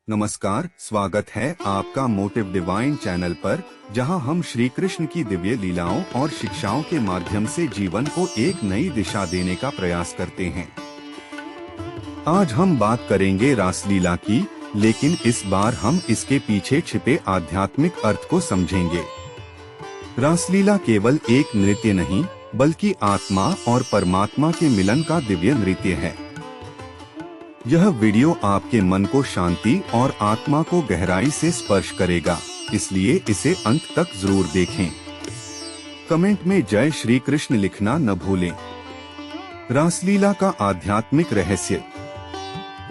नमस्कार, स्वागत है आपका मोटिव डिवाइन चैनल पर, जहां हम श्री कृष्ण की दिव्य लीलाओं और शिक्षाओं के माध्यम से जीवन को एक नई दिशा देने का प्रयास करते हैं। आज हम बात करेंगे रासलीला की, लेकिन इस बार हम इसके पीछे छिपे आध्यात्मिक अर्थ को समझेंगे। रासलीला केवल एक नृत्य नहीं, बल्कि आत्मा और परमात्मा के मिलन का दिव्य नृत्य है। यह वीडियो आपके मन को शांति और आत्मा को गहराई से स्पर्श करेगा, इसलिए इसे अंत तक जरूर देखें। कमेंट में जय श्री कृष्ण लिखना न भूलें। रासलीला का आध्यात्मिक रहस्य।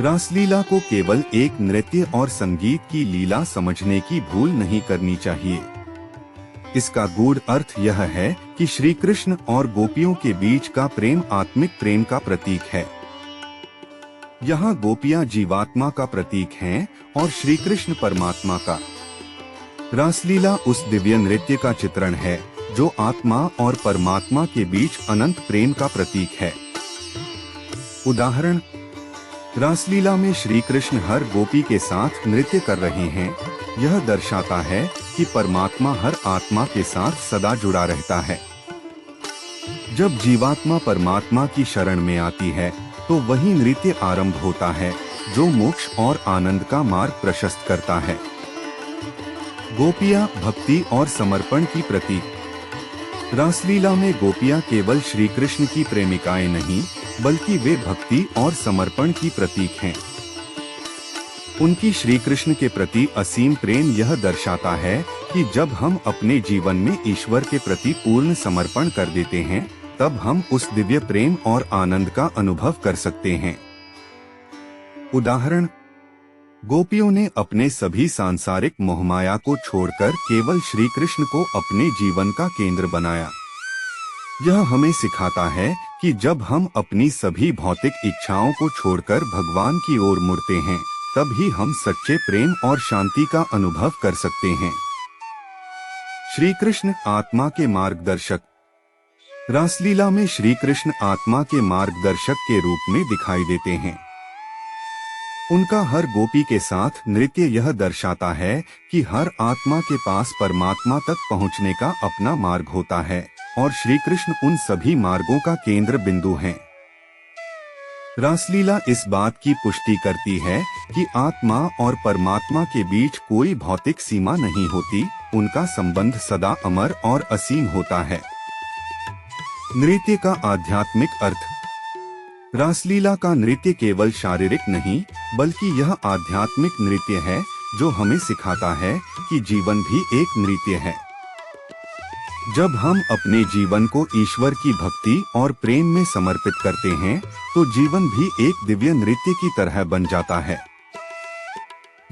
रासलीला को केवल एक नृत्य और संगीत की लीला समझने की भूल नहीं करनी चाहिए। इसका गूढ़ अर्थ यह है कि श्री कृष्ण और गोपियों के बीच का प्रेम आत्मिक प्रेम का प्रतीक है। यहाँ गोपियाँ जीवात्मा का प्रतीक हैं और श्री कृष्ण परमात्मा का। रासलीला उस दिव्य नृत्य का चित्रण है जो आत्मा और परमात्मा के बीच अनंत प्रेम का प्रतीक है। उदाहरण, रासलीला में श्री कृष्ण हर गोपी के साथ नृत्य कर रहे हैं। यह दर्शाता है कि परमात्मा हर आत्मा के साथ सदा जुड़ा रहता है। जब जीवात्मा परमात्मा की शरण में आती है तो वही नृत्य आरंभ होता है जो मोक्ष और आनंद का मार्ग प्रशस्त करता है। गोपियाँ भक्ति और समर्पण की प्रतीक। रासलीला में गोपियाँ केवल श्री कृष्ण की प्रेमिकाएं नहीं, बल्कि वे भक्ति और समर्पण की प्रतीक हैं। उनकी श्री कृष्ण के प्रति असीम प्रेम यह दर्शाता है कि जब हम अपने जीवन में ईश्वर के प्रति पूर्ण समर्पण कर देते हैं, तब हम उस दिव्य प्रेम और आनंद का अनुभव कर सकते हैं। उदाहरण, गोपियों ने अपने सभी सांसारिक मोहमाया को छोड़कर केवल श्री कृष्ण को अपने जीवन का केंद्र बनाया। यह हमें सिखाता है कि जब हम अपनी सभी भौतिक इच्छाओं को छोड़कर भगवान की ओर मुड़ते हैं, तभी हम सच्चे प्रेम और शांति का अनुभव कर सकते हैं। श्री कृष्ण आत्मा के मार्गदर्शक। रासलीला में श्री कृष्ण आत्मा के मार्गदर्शक के रूप में दिखाई देते हैं। उनका हर गोपी के साथ नृत्य यह दर्शाता है कि हर आत्मा के पास परमात्मा तक पहुंचने का अपना मार्ग होता है और श्री कृष्ण उन सभी मार्गों का केंद्र बिंदु हैं। रासलीला इस बात की पुष्टि करती है कि आत्मा और परमात्मा के बीच कोई भौतिक सीमा नहीं होती, उनका संबंध सदा अमर और असीम होता है। नृत्य का आध्यात्मिक अर्थ। रासलीला का नृत्य केवल शारीरिक नहीं, बल्कि यह आध्यात्मिक नृत्य है जो हमें सिखाता है कि जीवन भी एक नृत्य है। जब हम अपने जीवन को ईश्वर की भक्ति और प्रेम में समर्पित करते हैं, तो जीवन भी एक दिव्य नृत्य की तरह बन जाता है।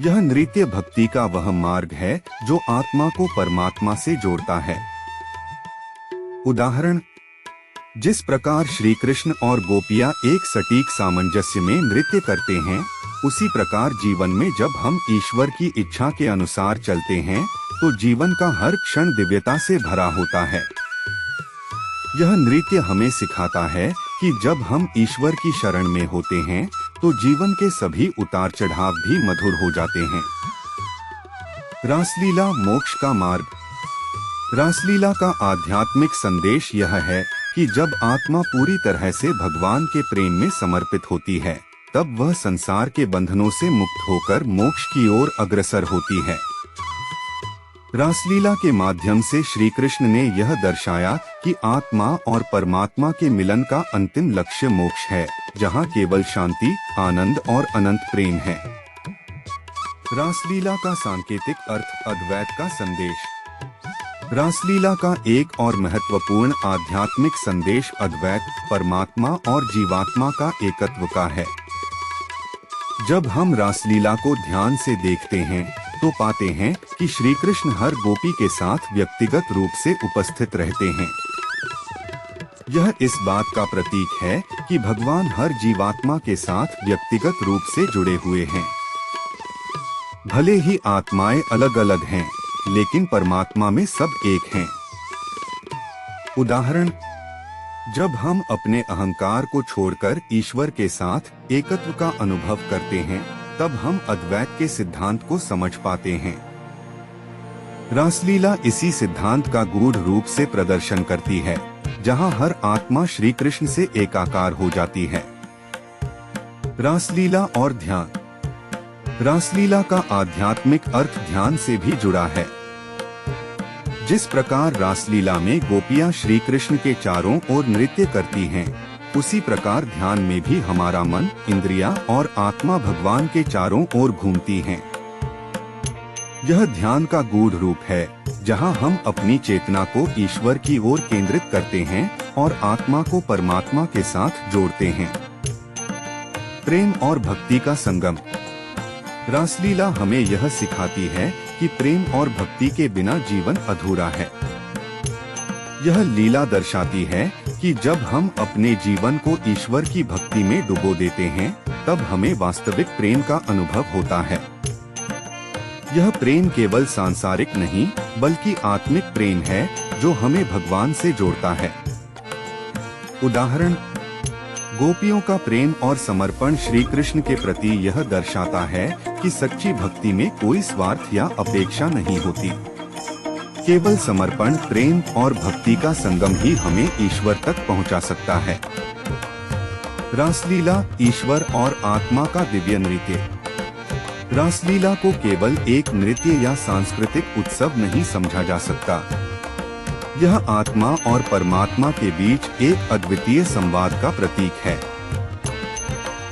यह नृत्य भक्ति का वह मार्ग है जो आत्मा को परमात्मा से जोड़ता है। उदाहरण, जिस प्रकार श्री कृष्ण और गोपियाँ एक सटीक सामंजस्य में नृत्य करते हैं, उसी प्रकार जीवन में जब हम ईश्वर की इच्छा के अनुसार चलते हैं, तो जीवन का हर क्षण दिव्यता से भरा होता है। यह नृत्य हमें सिखाता है कि जब हम ईश्वर की शरण में होते हैं, तो जीवन के सभी उतार चढ़ाव भी मधुर हो जाते हैं। रासलीला मोक्ष का मार्ग। रासलीला का आध्यात्मिक संदेश यह है कि जब आत्मा पूरी तरह से भगवान के प्रेम में समर्पित होती है, तब वह संसार के बंधनों से मुक्त होकर मोक्ष की ओर अग्रसर होती है। रासलीला के माध्यम से श्री कृष्ण ने यह दर्शाया कि आत्मा और परमात्मा के मिलन का अंतिम लक्ष्य मोक्ष है, जहां केवल शांति, आनंद और अनंत प्रेम है। रासलीला का सांकेतिक अर्थ। अद्वैत का संदेश। रासलीला का एक और महत्वपूर्ण आध्यात्मिक संदेश अद्वैत, परमात्मा और जीवात्मा का एकत्व का है। जब हम रासलीला को ध्यान से देखते हैं, तो पाते हैं कि श्री कृष्ण हर गोपी के साथ व्यक्तिगत रूप से उपस्थित रहते हैं। यह इस बात का प्रतीक है कि भगवान हर जीवात्मा के साथ व्यक्तिगत रूप से जुड़े हुए हैं। भले ही आत्माएं अलग अलग हैं, लेकिन परमात्मा में सब एक हैं। उदाहरण, जब हम अपने अहंकार को छोड़कर ईश्वर के साथ एकत्व का अनुभव करते हैं, तब हम अद्वैत के सिद्धांत को समझ पाते हैं। रासलीला इसी सिद्धांत का गूढ़ रूप से प्रदर्शन करती है, जहां हर आत्मा श्री कृष्ण से एकाकार हो जाती है। रासलीला और ध्यान। रासलीला का आध्यात्मिक अर्थ ध्यान से भी जुड़ा है। जिस प्रकार रासलीला में गोपियां श्री कृष्ण के चारों ओर नृत्य करती हैं, उसी प्रकार ध्यान में भी हमारा मन, इंद्रियां और आत्मा भगवान के चारों ओर घूमती हैं। यह ध्यान का गूढ़ रूप है, जहां हम अपनी चेतना को ईश्वर की ओर केंद्रित करते हैं और आत्मा को परमात्मा के साथ जोड़ते हैं। प्रेम और भक्ति का संगम। रासलीला हमें यह सिखाती है कि प्रेम और भक्ति के बिना जीवन अधूरा है। यह लीला दर्शाती है कि जब हम अपने जीवन को ईश्वर की भक्ति में डुबो देते हैं, तब हमें वास्तविक प्रेम का अनुभव होता है। यह प्रेम केवल सांसारिक नहीं, बल्कि आत्मिक प्रेम है, जो हमें भगवान से जोड़ता है। उदाहरण, गोपियों का प्रेम और समर्पण श्री कृष्ण के प्रति यह दर्शाता है कि सच्ची भक्ति में कोई स्वार्थ या अपेक्षा नहीं होती। केवल समर्पण, प्रेम और भक्ति का संगम ही हमें ईश्वर तक पहुंचा सकता है। रासलीला ईश्वर और आत्मा का दिव्य नृत्य। रासलीला को केवल एक नृत्य या सांस्कृतिक उत्सव नहीं समझा जा सकता। यह आत्मा और परमात्मा के बीच एक अद्वितीय संवाद का प्रतीक है।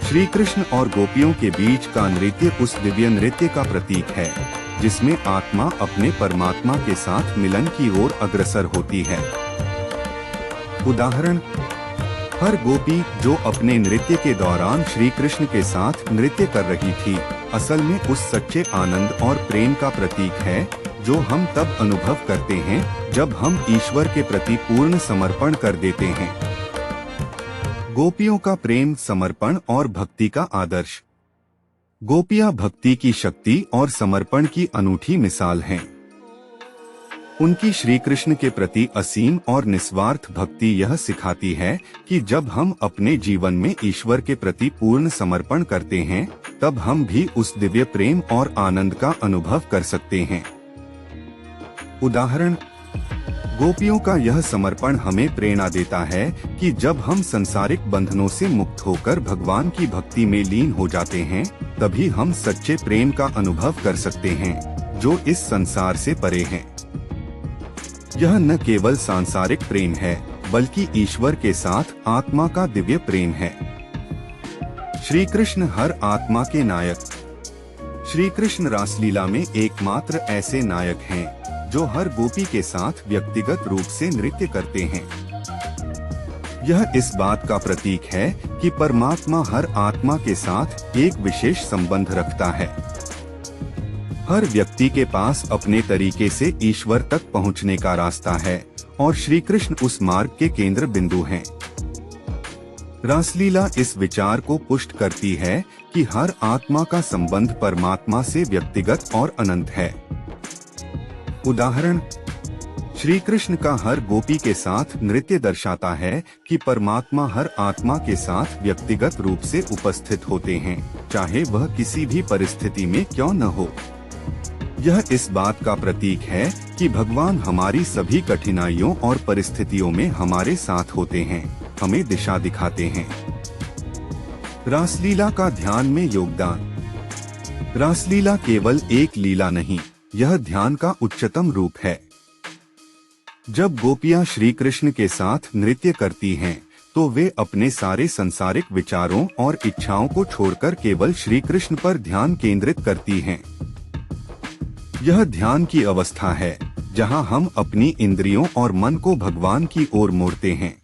श्री कृष्ण और गोपियों के बीच का नृत्य उस दिव्य नृत्य का प्रतीक है, जिसमें आत्मा अपने परमात्मा के साथ मिलन की ओर अग्रसर होती है। उदाहरण, हर गोपी जो अपने नृत्य के दौरान श्री कृष्ण के साथ नृत्य कर रही थी, असल में उस सच्चे आनंद और प्रेम का प्रतीक है, जो हम तब अनुभव करते हैं जब हम ईश्वर के प्रति पूर्ण समर्पण कर देते हैं। गोपियों का प्रेम, समर्पण और भक्ति का आदर्श। गोपियां भक्ति की शक्ति और समर्पण की अनूठी मिसाल हैं। उनकी श्री कृष्ण के प्रति असीम और निस्वार्थ भक्ति यह सिखाती है कि जब हम अपने जीवन में ईश्वर के प्रति पूर्ण समर्पण करते हैं, तब हम भी उस दिव्य प्रेम और आनंद का अनुभव कर सकते हैं। उदाहरण, गोपियों का यह समर्पण हमें प्रेरणा देता है कि जब हम संसारिक बंधनों से मुक्त होकर भगवान की भक्ति में लीन हो जाते हैं, तभी हम सच्चे प्रेम का अनुभव कर सकते हैं, जो इस संसार से परे है। यह न केवल सांसारिक प्रेम है, बल्कि ईश्वर के साथ आत्मा का दिव्य प्रेम है। श्री कृष्ण हर आत्मा के नायक। श्री कृष्ण रासलीला में एकमात्र ऐसे नायक हैं, जो हर गोपी के साथ व्यक्तिगत रूप से नृत्य करते हैं। यह इस बात का प्रतीक है कि परमात्मा हर आत्मा के साथ एक विशेष संबंध रखता है। हर व्यक्ति के पास अपने तरीके से ईश्वर तक पहुंचने का रास्ता है, और श्री कृष्ण उस मार्ग के केंद्र बिंदु हैं। रासलीला इस विचार को पुष्ट करती है कि हर आत्मा का संबंध परमात्मा से व्यक्तिगत और अनंत है। उदाहरण, श्री कृष्ण का हर गोपी के साथ नृत्य दर्शाता है कि परमात्मा हर आत्मा के साथ व्यक्तिगत रूप से उपस्थित होते हैं, चाहे वह किसी भी परिस्थिति में क्यों न हो। यह इस बात का प्रतीक है कि भगवान हमारी सभी कठिनाइयों और परिस्थितियों में हमारे साथ होते हैं, हमें दिशा दिखाते हैं। रासलीला का ध्यान में योगदान। रासलीला केवल एक लीला नहीं, यह ध्यान का उच्चतम रूप है। जब गोपियां श्री कृष्ण के साथ नृत्य करती हैं, तो वे अपने सारे सांसारिक विचारों और इच्छाओं को छोड़कर केवल श्री कृष्ण पर ध्यान केंद्रित करती हैं। यह ध्यान की अवस्था है, जहां हम अपनी इंद्रियों और मन को भगवान की ओर मोड़ते हैं।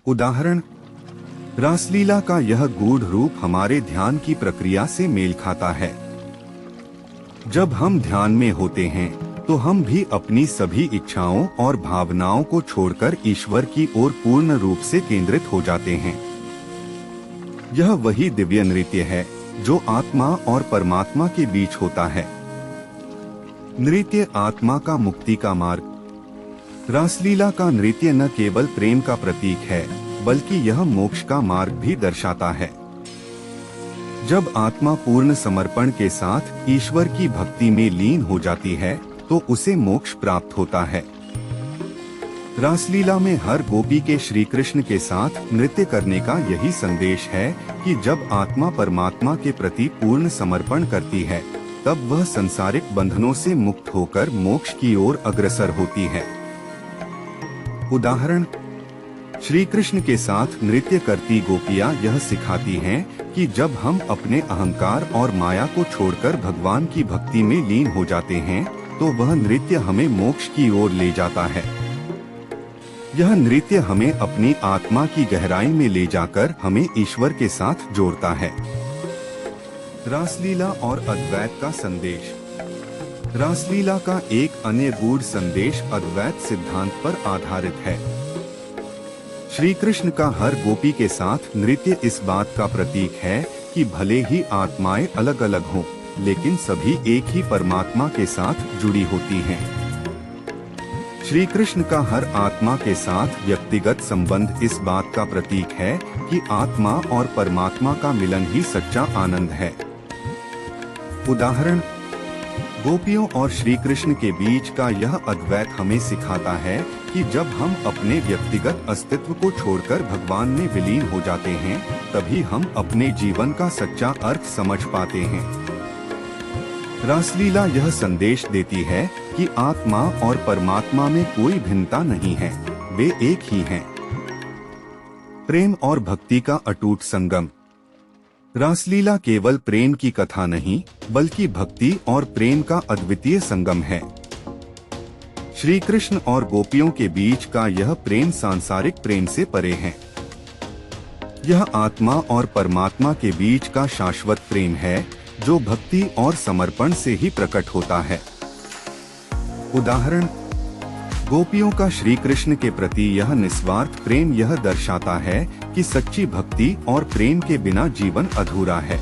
उदाहरण, रासलीला का यह गूढ़ रूप हमारे ध्यान की प्रक्रिया से मेल खाता है। जब हम ध्यान में होते हैं, तो हम भी अपनी सभी इच्छाओं और भावनाओं को छोड़कर ईश्वर की ओर पूर्ण रूप से केंद्रित हो जाते हैं। यह वही दिव्य नृत्य है जो आत्मा और परमात्मा के बीच होता है। नृत्य आत्मा का मुक्ति का मार्ग। रासलीला का नृत्य न केवल प्रेम का प्रतीक है, बल्कि यह मोक्ष का मार्ग भी दर्शाता है। जब आत्मा पूर्ण समर्पण के साथ ईश्वर की भक्ति में लीन हो जाती है तो उसे मोक्ष प्राप्त होता है। रासलीला में हर गोपी के श्री कृष्ण के साथ नृत्य करने का यही संदेश है कि जब आत्मा परमात्मा के प्रति पूर्ण समर्पण करती है तब वह संसारिक बंधनों से मुक्त होकर मोक्ष की ओर अग्रसर होती है। उदाहरण, श्री कृष्ण के साथ नृत्य करती गोपियाँ यह सिखाती हैं कि जब हम अपने अहंकार और माया को छोड़कर भगवान की भक्ति में लीन हो जाते हैं तो वह नृत्य हमें मोक्ष की ओर ले जाता है। यह नृत्य हमें अपनी आत्मा की गहराई में ले जाकर हमें ईश्वर के साथ जोड़ता है। रासलीला और अद्वैत का संदेश। रासलीला का एक अन्य गूढ़ संदेश अद्वैत सिद्धांत पर आधारित है। श्री कृष्ण का हर गोपी के साथ नृत्य इस बात का प्रतीक है कि भले ही आत्माएं अलग अलग हों, लेकिन सभी एक ही परमात्मा के साथ जुड़ी होती हैं। श्री कृष्ण का हर आत्मा के साथ व्यक्तिगत संबंध इस बात का प्रतीक है कि आत्मा और परमात्मा का मिलन ही सच्चा आनंद है। उदाहरण, गोपियों और श्री कृष्ण के बीच का यह अद्वैत हमें सिखाता है कि जब हम अपने व्यक्तिगत अस्तित्व को छोड़कर भगवान में विलीन हो जाते हैं तभी हम अपने जीवन का सच्चा अर्थ समझ पाते हैं। रासलीला यह संदेश देती है कि आत्मा और परमात्मा में कोई भिन्नता नहीं है, वे एक ही हैं। प्रेम और भक्ति का अटूट संगम। रासलीला केवल प्रेम की कथा नहीं बल्कि भक्ति और प्रेम का अद्वितीय संगम है। श्री कृष्ण और गोपियों के बीच का यह प्रेम सांसारिक प्रेम से परे है। यह आत्मा और परमात्मा के बीच का शाश्वत प्रेम है जो भक्ति और समर्पण से ही प्रकट होता है। उदाहरण, गोपियों का श्री कृष्ण के प्रति यह निस्वार्थ प्रेम यह दर्शाता है कि सच्ची भक्ति और प्रेम के बिना जीवन अधूरा है।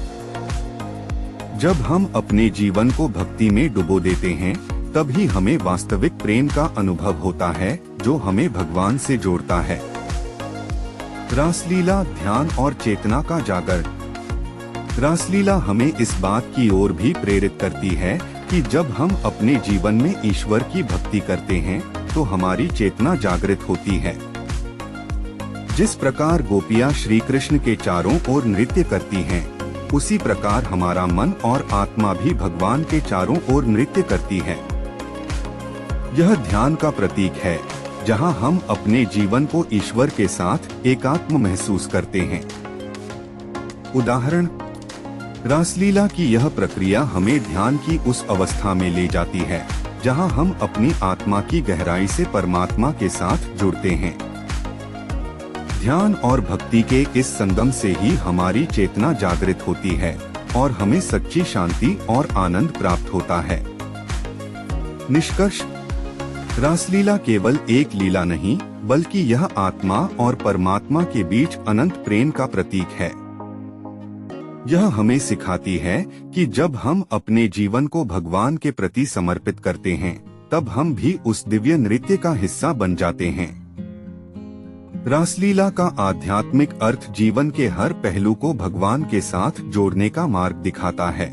जब हम अपने जीवन को भक्ति में डुबो देते हैं तभी हमें वास्तविक प्रेम का अनुभव होता है जो हमें भगवान से जोड़ता है। रासलीला, ध्यान और चेतना का जागरण। रासलीला हमें इस बात की ओर भी प्रेरित करती है कि जब हम अपने जीवन में ईश्वर की भक्ति करते हैं तो हमारी चेतना जागृत होती है। जिस प्रकार गोपियाँ श्री कृष्ण के चारों ओर नृत्य करती हैं, उसी प्रकार हमारा मन और आत्मा भी भगवान के चारों ओर नृत्य करती है। यह ध्यान का प्रतीक है जहाँ हम अपने जीवन को ईश्वर के साथ एकात्म महसूस करते हैं। उदाहरण, रासलीला की यह प्रक्रिया हमें ध्यान की उस अवस्था में ले जाती है जहां हम अपनी आत्मा की गहराई से परमात्मा के साथ जुड़ते हैं। ध्यान और भक्ति के इस संगम से ही हमारी चेतना जागृत होती है और हमें सच्ची शांति और आनंद प्राप्त होता है। निष्कर्ष, रासलीला केवल एक लीला नहीं बल्कि यह आत्मा और परमात्मा के बीच अनंत प्रेम का प्रतीक है। यह हमें सिखाती है कि जब हम अपने जीवन को भगवान के प्रति समर्पित करते हैं तब हम भी उस दिव्य नृत्य का हिस्सा बन जाते हैं। रासलीला का आध्यात्मिक अर्थ जीवन के हर पहलू को भगवान के साथ जोड़ने का मार्ग दिखाता है।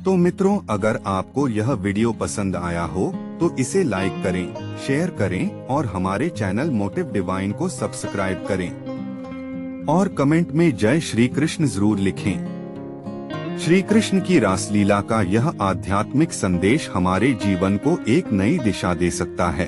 तो मित्रों, अगर आपको यह वीडियो पसंद आया हो तो इसे लाइक करें, शेयर करें और हमारे चैनल मोटिव डिवाइन को सब्सक्राइब करें और कमेंट में जय श्री कृष्ण जरूर लिखें। श्री कृष्ण की रासलीला का यह आध्यात्मिक संदेश हमारे जीवन को एक नई दिशा दे सकता है।